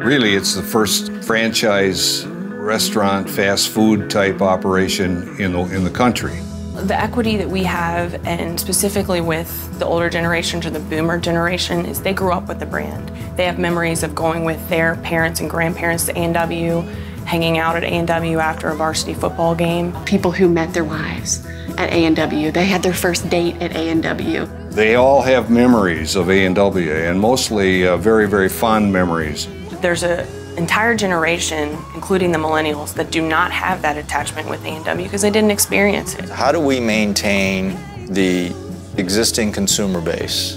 Really, it's the first franchise restaurant, fast food type operation in the country. The equity that we have, and specifically with the older generation to the boomer generation, is they grew up with the brand. They have memories of going with their parents and grandparents to A&W, hanging out at A&W after a varsity football game. People who met their wives at A&W, they had their first date at A&W. They all have memories of A&W, and mostly very, very fond memories. There's an entire generation, including the millennials, that do not have that attachment with A&W because they didn't experience it. How do we maintain the existing consumer base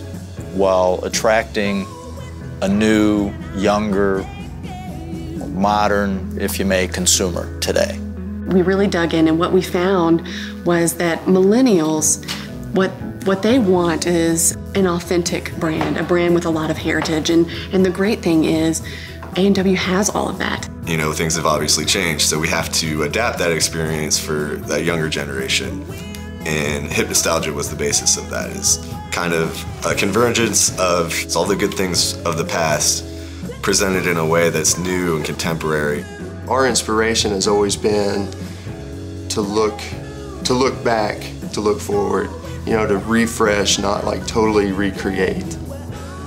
while attracting a new, younger, modern, if you may, consumer today? We really dug in, and what we found was that millennials, what they want is an authentic brand, a brand with a lot of heritage, and the great thing is A&W has all of that. You know, things have obviously changed, so we have to adapt that experience for that younger generation. And hip nostalgia was the basis of that. Is kind of a convergence of all the good things of the past presented in a way that's new and contemporary. Our inspiration has always been to look back, to look forward, you know, to refresh, not like totally recreate.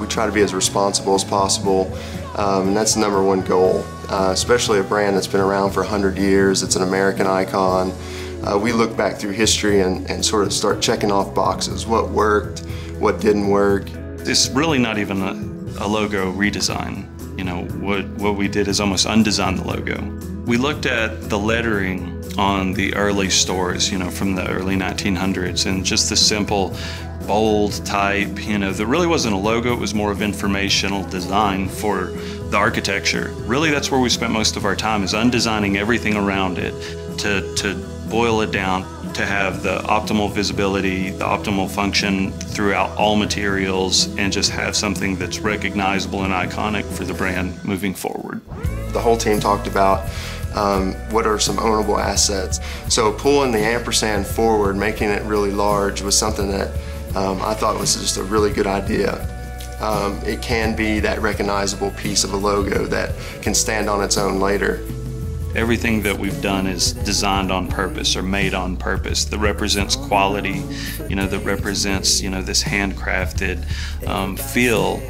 We try to be as responsible as possible, and that's the #1 goal, especially a brand that's been around for 100 years. It's an American icon. We look back through history and sort of start checking off boxes, what worked, what didn't work. It's really not even a logo redesign. You know, what we did is almost undesign the logo. We looked at the lettering on the early stores, you know, from the early 1900s, and just the simple bold type, you know, there really wasn't a logo, it was more of informational design for the architecture. Really, that's where we spent most of our time, is undesigning everything around it to boil it down, to have the optimal visibility, the optimal function throughout all materials, and just have something that's recognizable and iconic for the brand moving forward. The whole team talked about what are some ownable assets. So pulling the ampersand forward, making it really large, was something that I thought was just a really good idea. It can be that recognizable piece of a logo that can stand on its own later. Everything that we've done is designed on purpose or made on purpose, that represents quality, you know, that represents, you know, this handcrafted feel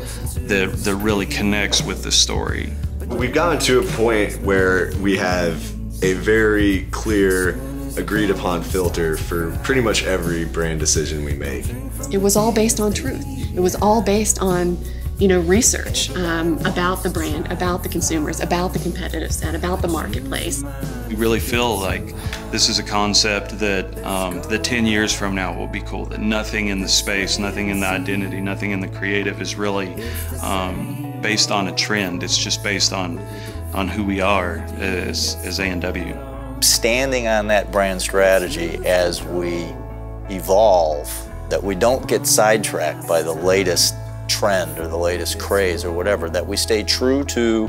that really connects with the story. We've gotten to a point where we have a very clear, agreed upon filter for pretty much every brand decision we make. It was all based on truth. It was all based on, you know, research about the brand, about the consumers, about the competitive set, about the marketplace. We really feel like this is a concept that 10 years from now will be cool, that nothing in the space, nothing in the identity, nothing in the creative is really based on a trend. It's just based on who we are as A&W. Standing on that brand strategy as we evolve, that we don't get sidetracked by the latest trend or the latest craze or whatever, that we stay true to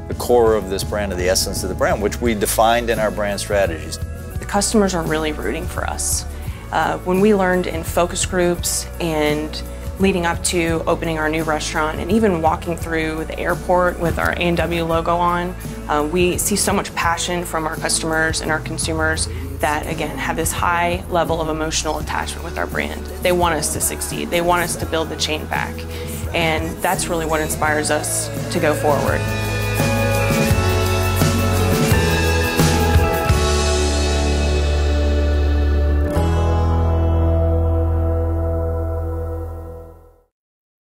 the core of this brand, or the essence of the brand, which we defined in our brand strategies. The customers are really rooting for us. When we learned in focus groups and leading up to opening our new restaurant, and even walking through the airport with our A&W logo on, we see so much passion from our customers and our consumers that, again, have this high level of emotional attachment with our brand. They want us to succeed. They want us to build the chain back. And that's really what inspires us to go forward.